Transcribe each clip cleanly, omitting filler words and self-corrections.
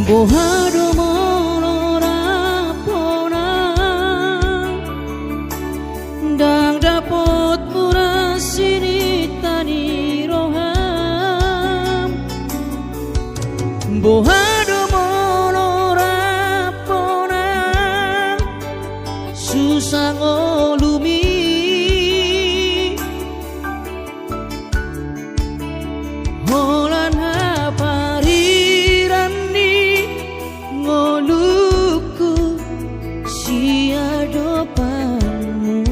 Bohado molora pona dang dapot mura sini tani roham. Bohado molora pona susah ngolumi holan haparirani ngoluku siado panmu.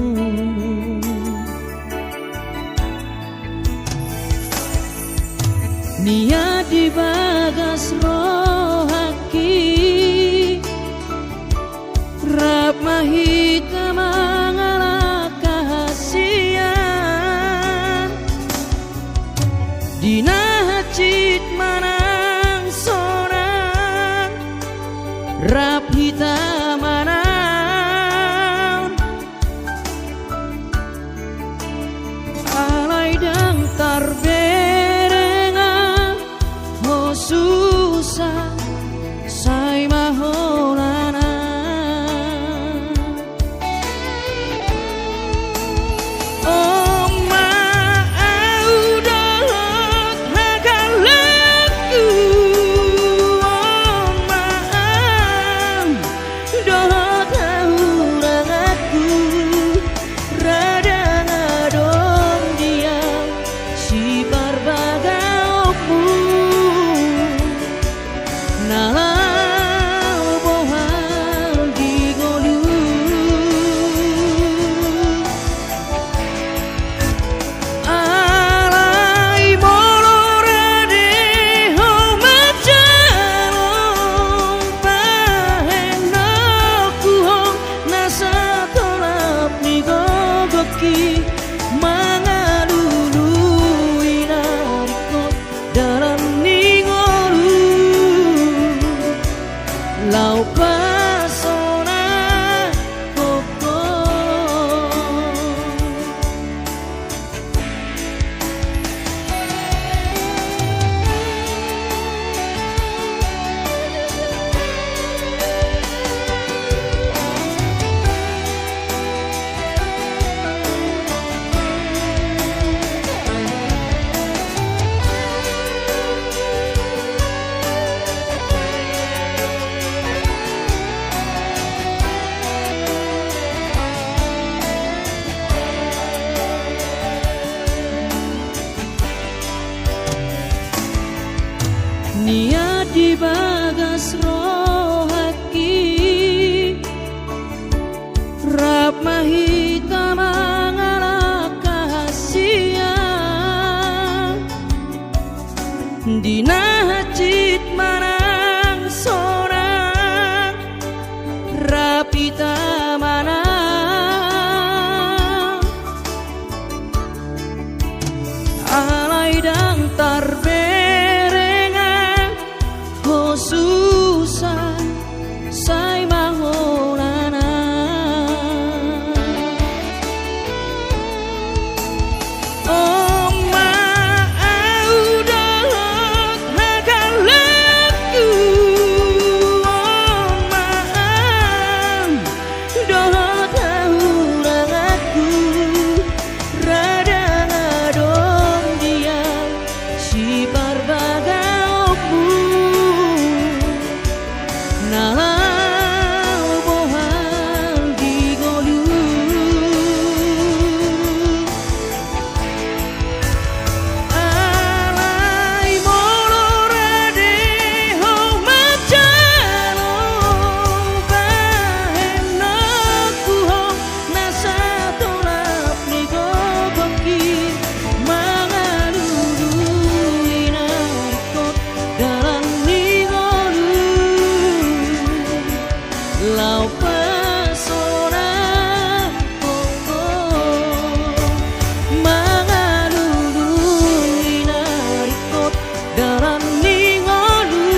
Niat di bagas rohaki rap mahita mangala kahasian dina hacit manang sonang rap hita manang alai dang tarberenga ho susah sai maholana. Oh ma audot hagalaku, oh ma dot haurangaku rada ngadong dia si barbagaoku nalau bohal digolu. Alai molorade ho macalong pahendoku ho nasa tolap ni gogoki mangalului narikot dalam ningolu lau pasona koko. Niat di bagas rohaki rap mahita mangala kahasian dina hacit manang sonang rapita manang alai dang tarberenga ho susah sai maholana. Oh ma audot hagalaku, oh ma dot haurangaku rada ngadong dia si barbagaoku nalau bohal digolu. Alai molorade ho macalong pahendoku ho nasa tolap ni gogoki mangalului narikot dalam ningolu lau pasona koko mangalului narikot dalam ningolu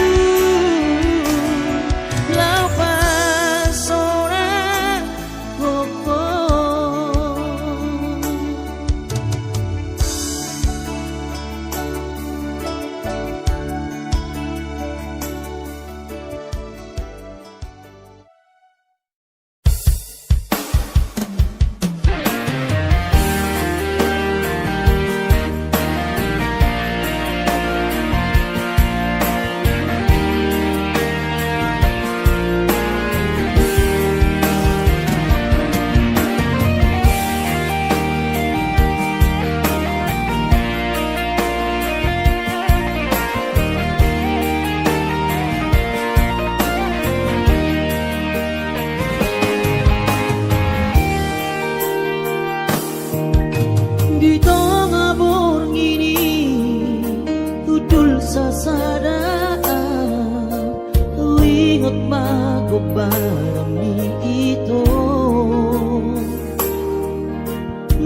lau pasona koko. parami ito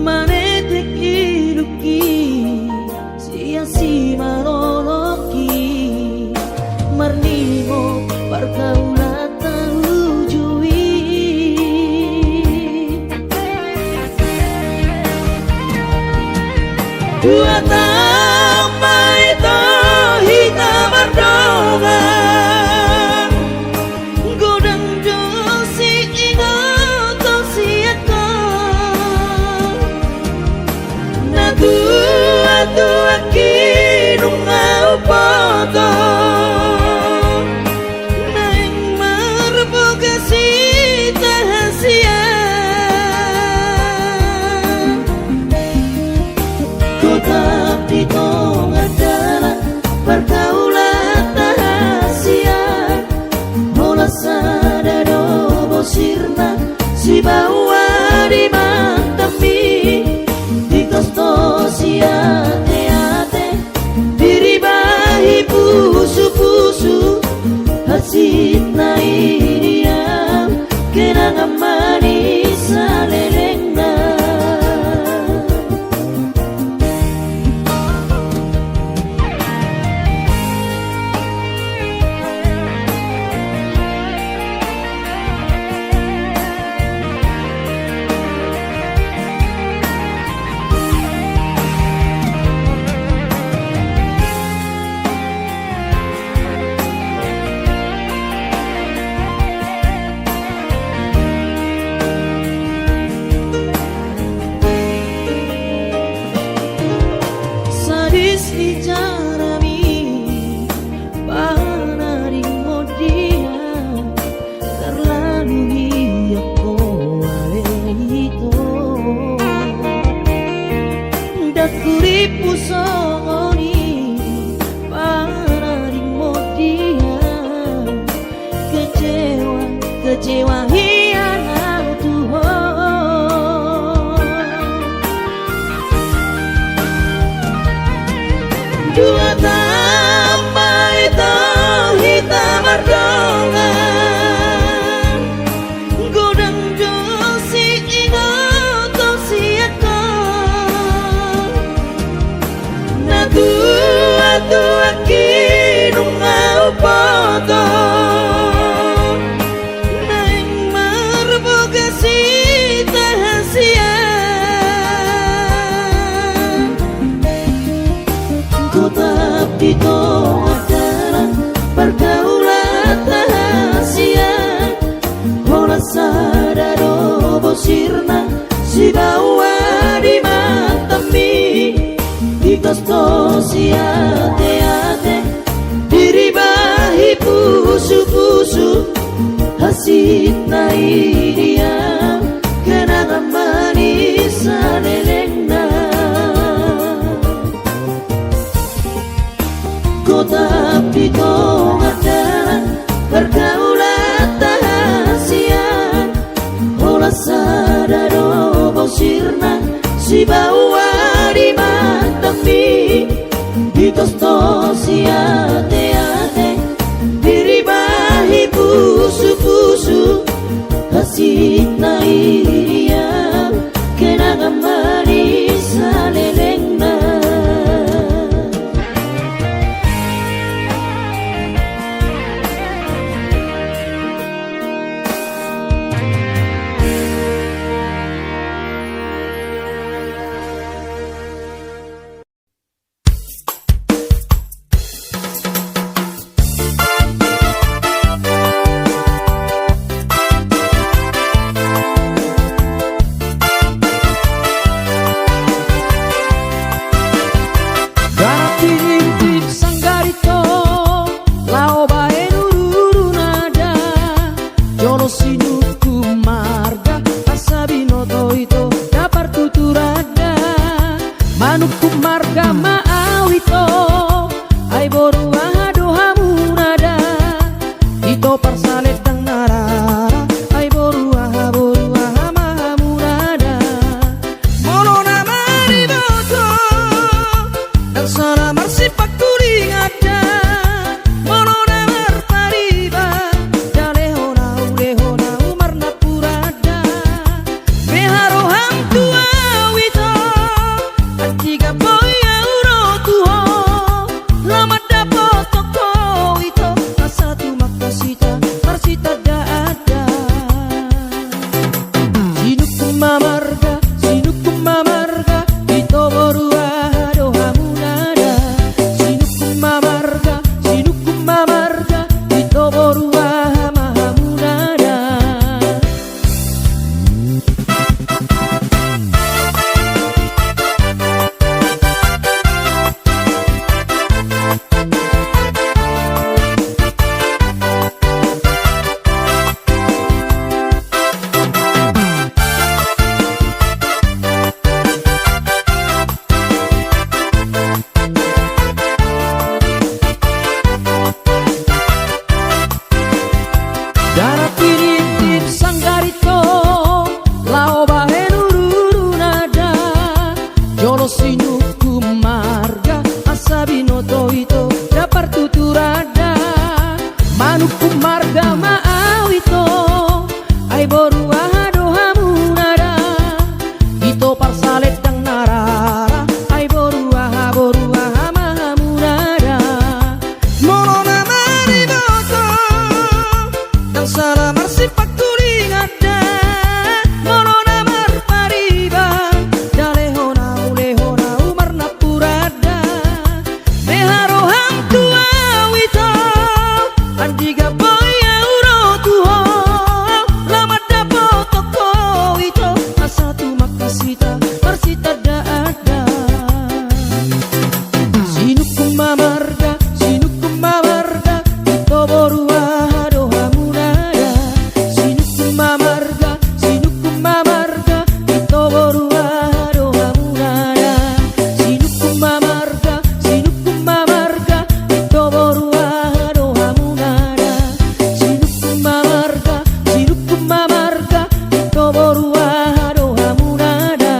manetek iruki sia si maroloki marnimo pergaulan terujui dua tambah itu hitam berdongan godang dosi ingat tosiaka na tua kinung ngau poto naing marbogasi tahasia kota pitong adalah pergaulan tahasia mola sadado bosirna si bawa di mantami di kostosia teate diribahi pusu-pusu hasit na iriam kenangan manis alelengna kecewa hianat Tuhan dua tambah itu hitam berdongan godang dosi ingat tosiaka na tua kinung ngau poto itu adalah pergaulan tahasia mola sadado bosirna si bawa di mantami di kostosia teate diribahi pusu-pusu hasit na iriam kenangan manis alelengna kota pitong adalah pergaulan tahasia mola sadado bosirna si bawa di mantami di kostosia teate diribahi pusu-pusu hasit na iriam kenangan manis alelengna Manukku marga maawito ay boru ahado hamunada ito parsalet dang narara ay boru aha mahamunada mono na mariboto dan sana marsipak kuling ada mono na marpariba daleho nau Inintip sanggarito lao bahe nururu nada jolo sinuku marga asabino toito dapar tuturada manuku marga maawito ai boru ahado hamunada ito parsalet dang narara ai boru aha mahamunada mono namari boto dang salamar sipak tulingada mono namar pariba dalehona ulehona umar napurada meharo hang tua wito andiga boya urotuho lama dapo toko wito asatu makasita persita ada sinukum mamarga ito boru ahado hamunada sinukum mamarga ito boru ahado hamunada sinukum mamarga ito boru ahado hamunada sinukum mamarga ito boru ahado hamunada.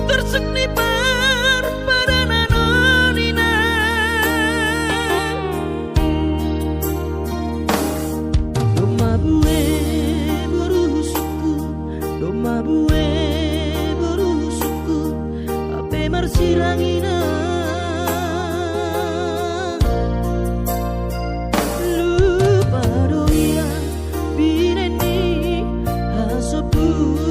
Tersenibar pada nanonina Doma bue berusuku ape marsirangina lupa doia bineni hasopuo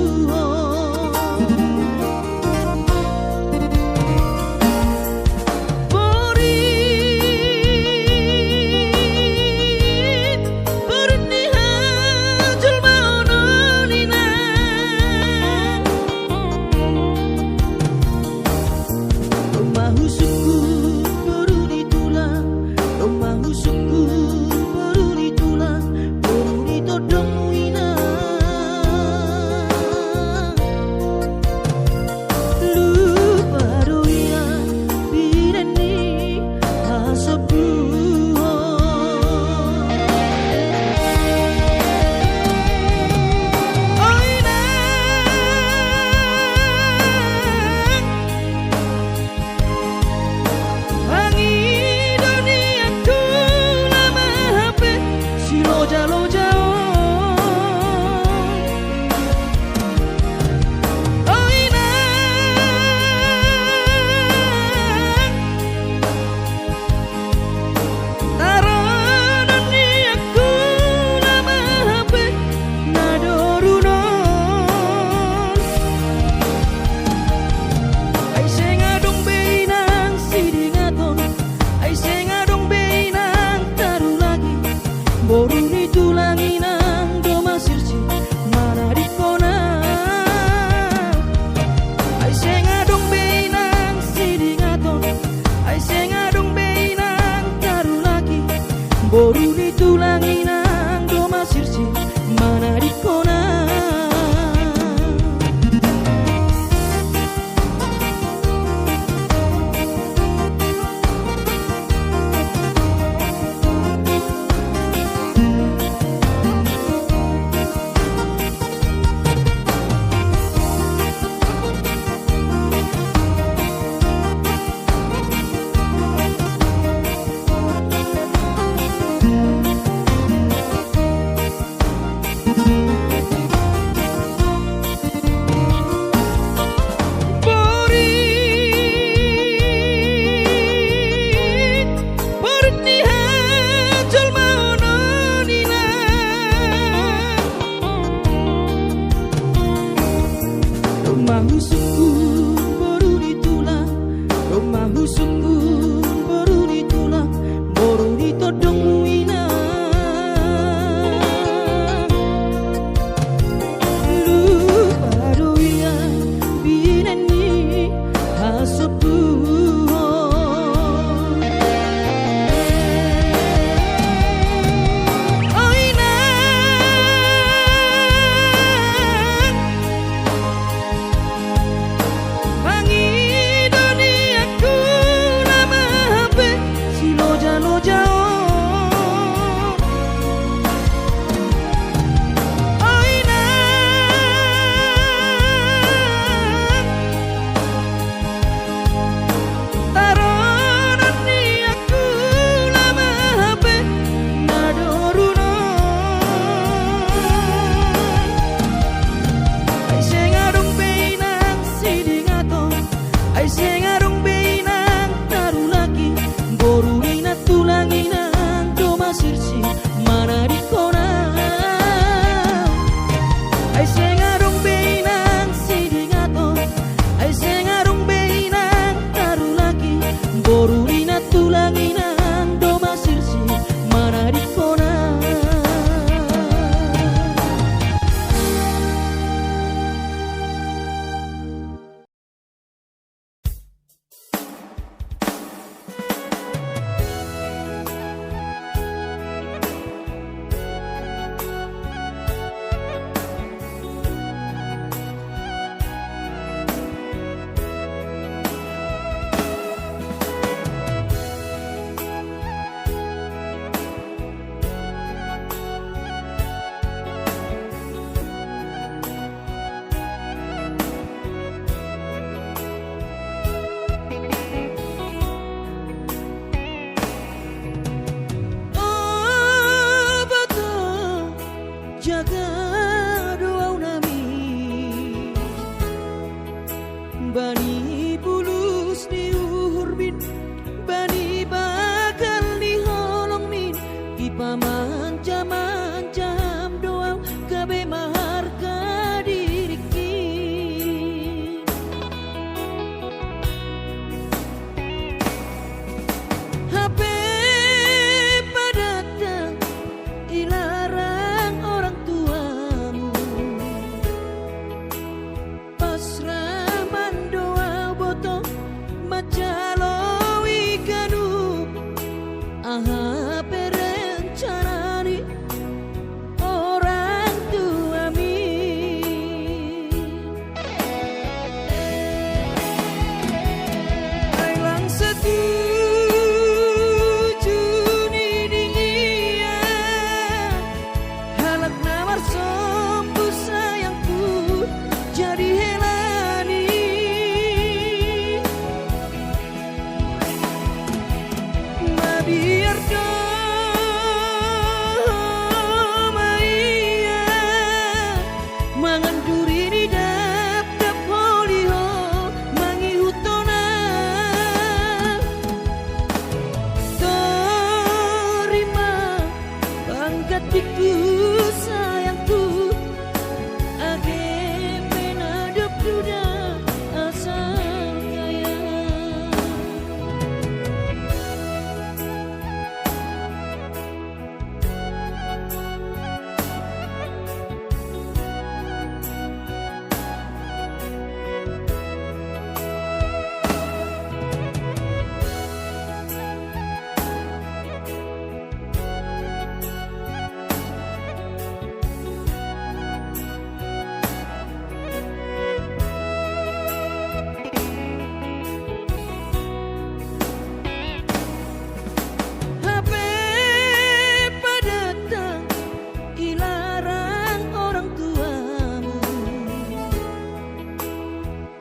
Mahu sukun baru ditulang, mahu sukun baru ditulang, baru ditodong muina. Lu baru ya binani hasopu. Jaga doa nami bani bulus di uhurbin, bani bakal di holong min, ipaman jaman jam doa kabe maharga diriki. HP padatan ilarang orang tuamu, pasrah mandoa boto macalowi kanu, aha perencanani orang tuami. Ailang setuju ni dingia, halak namar sombu sayangku jadi helani. Ma biar domaya mangan duri di dap-dap holiho mangi hutona. Terima bangkat diku sayangku, age penadap duda asal kaya. HP padatan ilarang orang tuamu,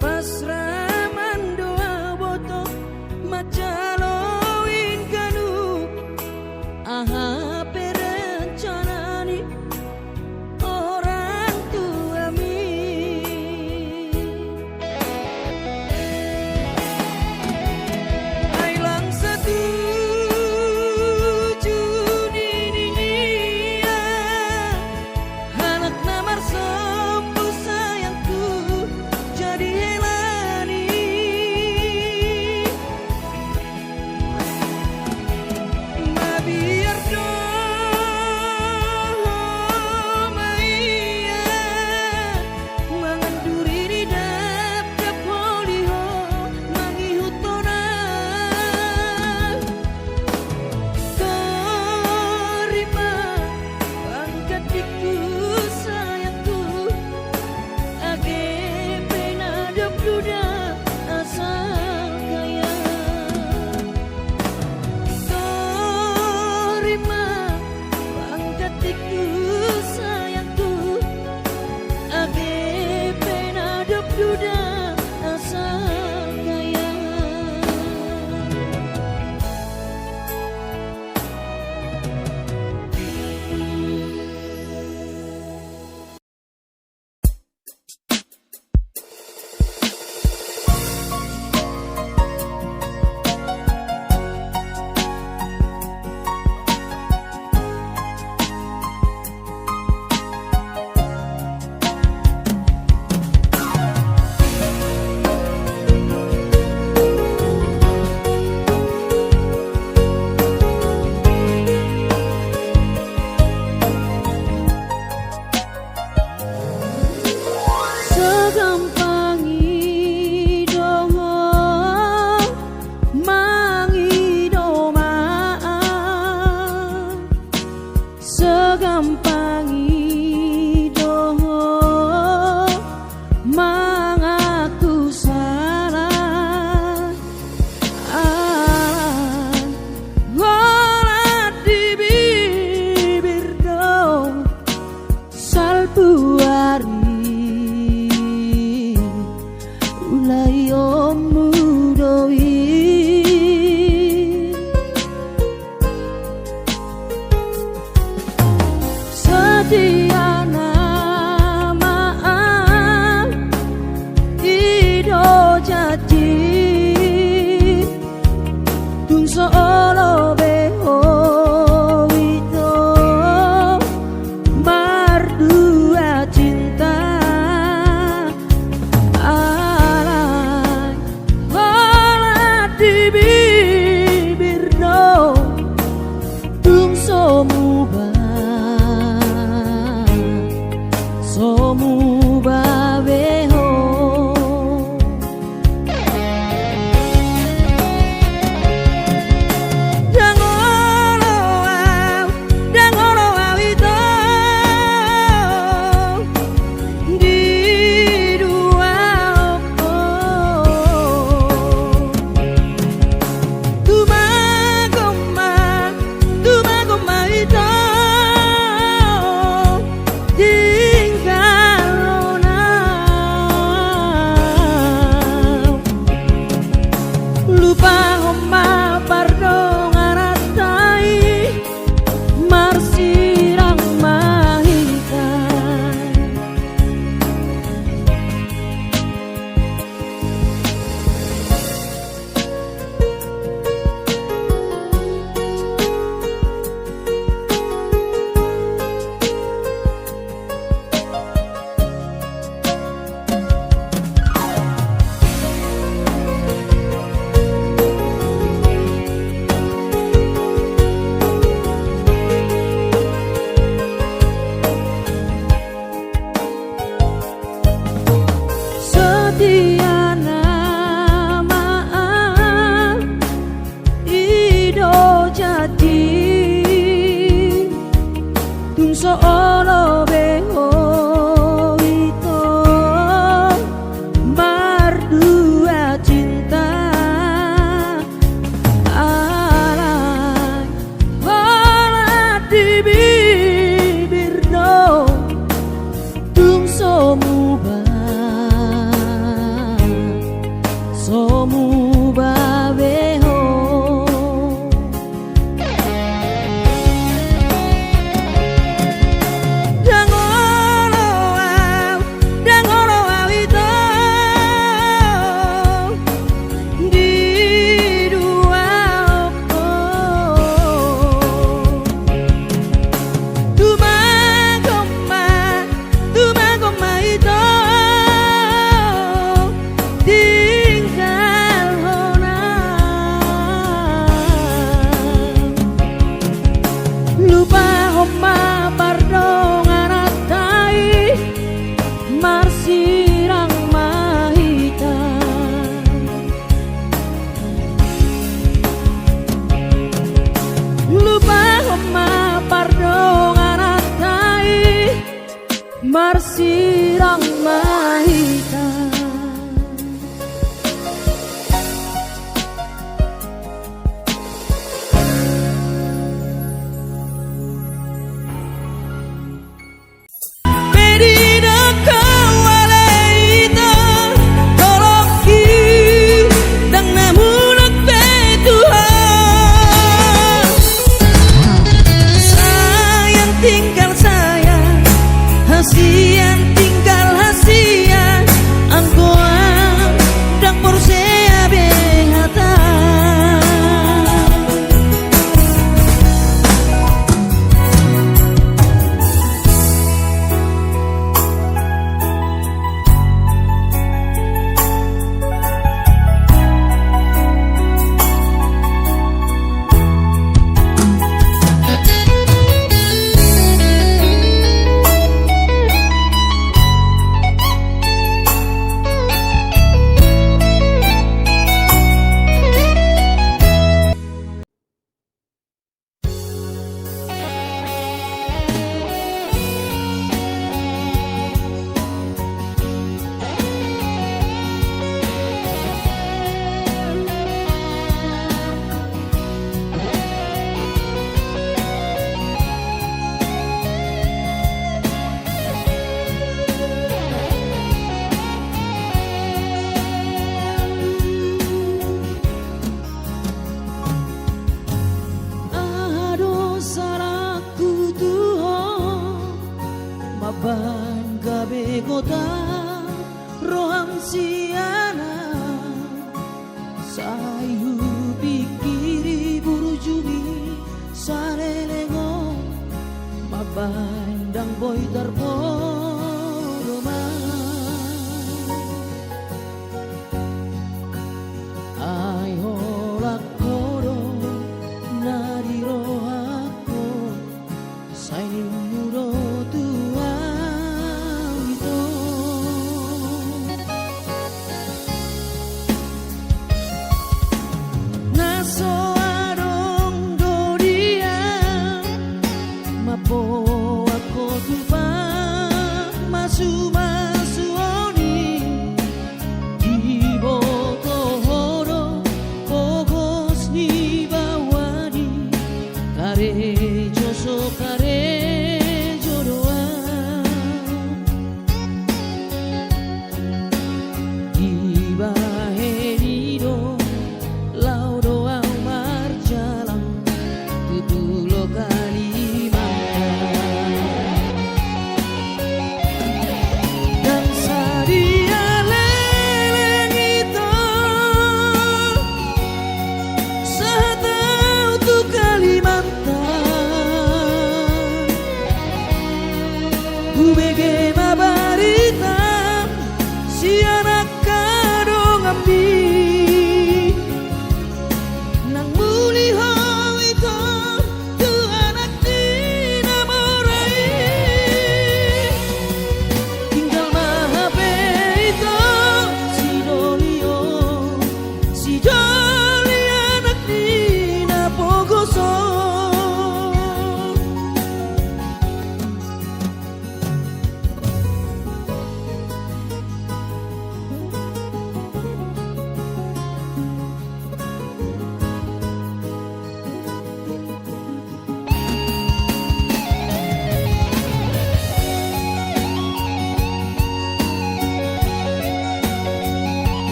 pasrah mandoa boto macalowin kanu, aha perencanani orang tuami. Ailang setuju ni dingia, halak namar sombu sayangku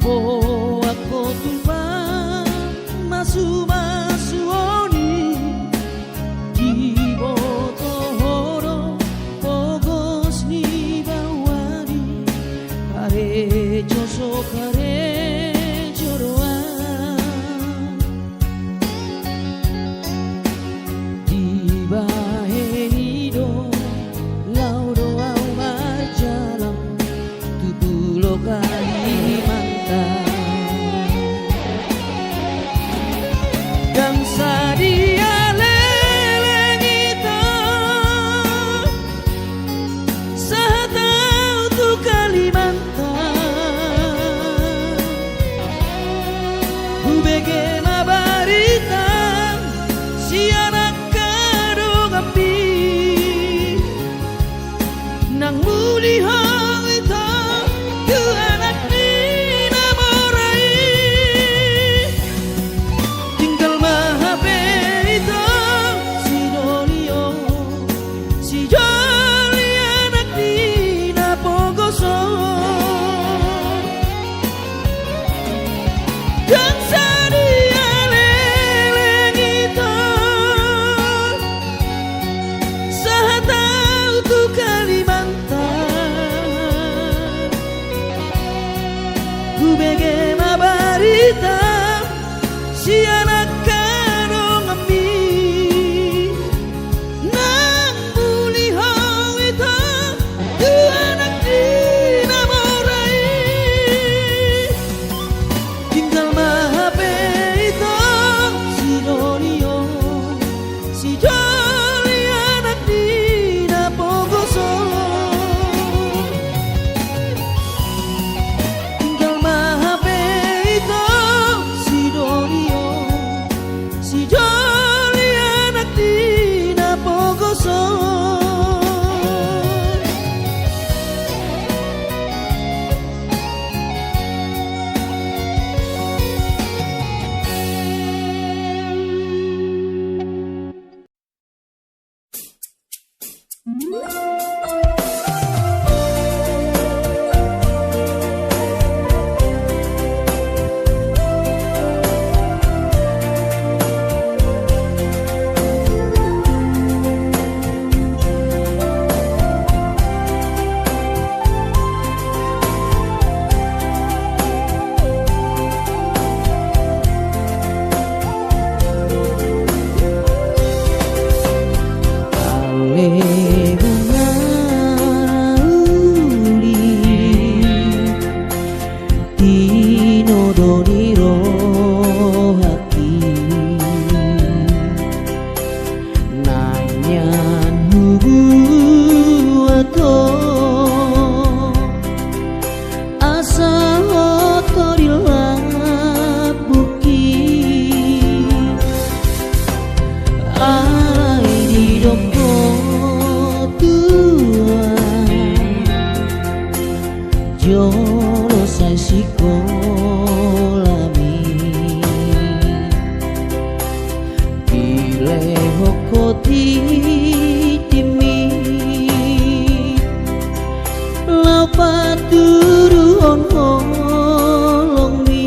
po ako tumpang masu-masuoni di botohoro pogos ni bawani kare joso kare joroan di bahenido lauro au marjalam tubulo Kalimantan dan sadia leleng kita sahatau tu Kalimantan ubege mabarita si anak kadongambi nang muli hang ita tu anak ni namorai tinggal mahape ita si dolio si joli anak ni napogoso dan sadia leleng ita sahatau tu Kalimantan ubege mabarita si anak kadongambi nang muli hau ita tu anak dinamorai tinggal mahape ita si dolio si joli anak dinapogoso tinggal mahape ita si dolio si joli anak dinapogoso Jolo sai sikolami Bile hokoti timi Lau paturu on holong mi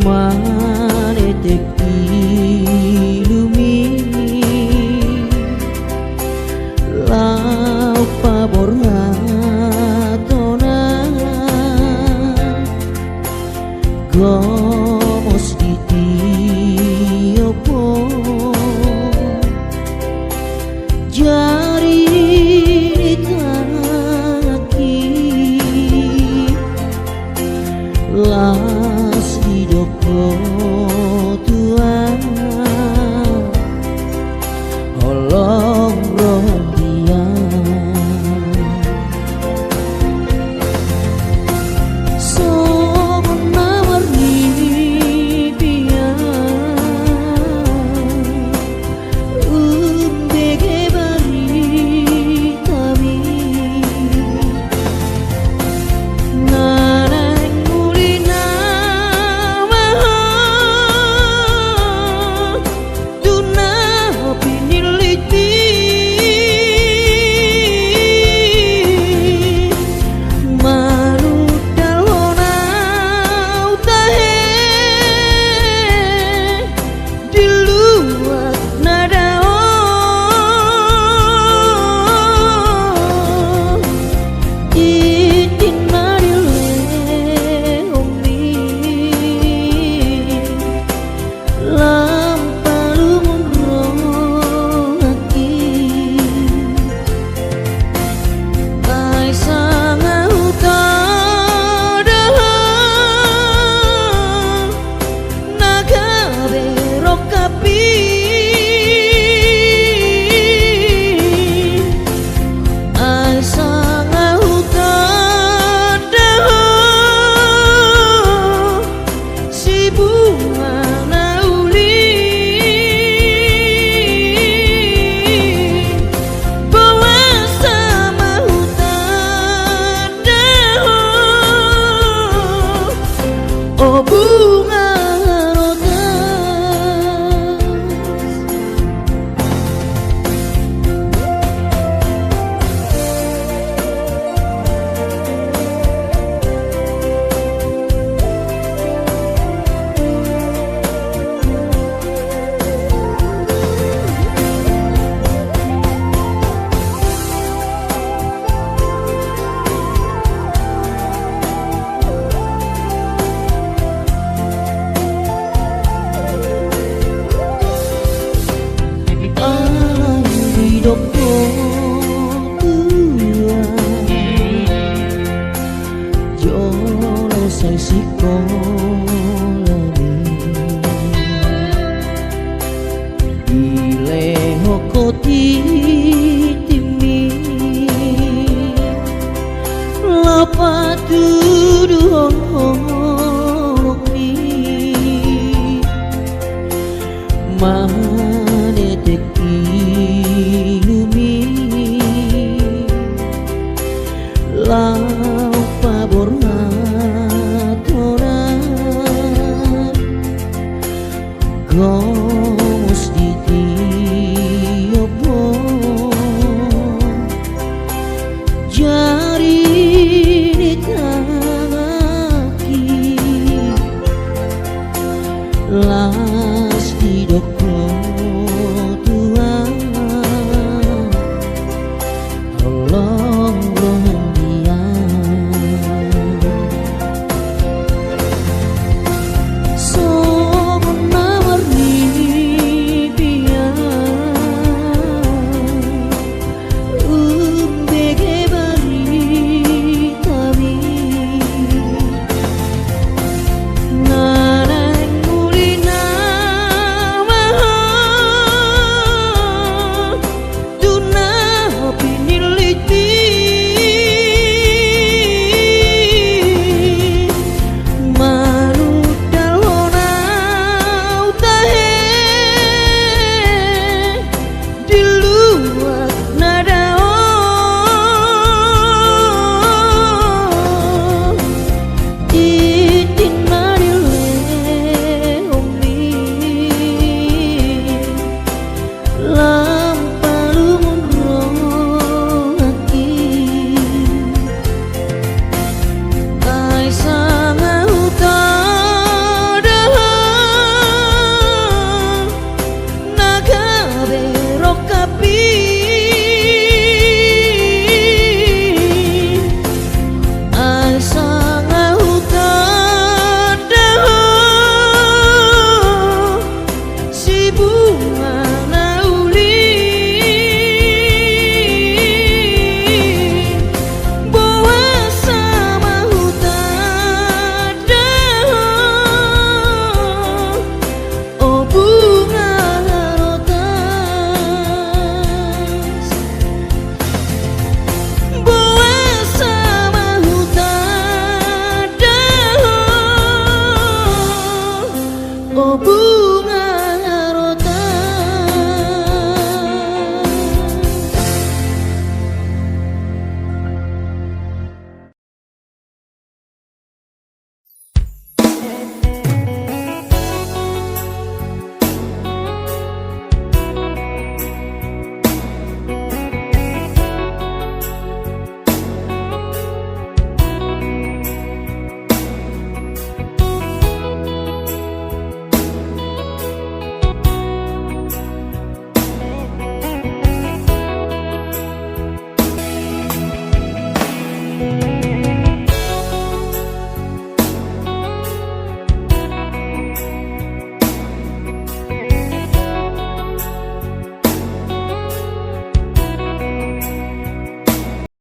Mane teki lumi Lau pabor hatona Gomos ditiopo Jari ditaki Las hidupku Tuhan Holong roh dia Sona warni pia Umbege bari kami Nanang mulina mahal selesai sekolahmu ile hokoti timi lapatu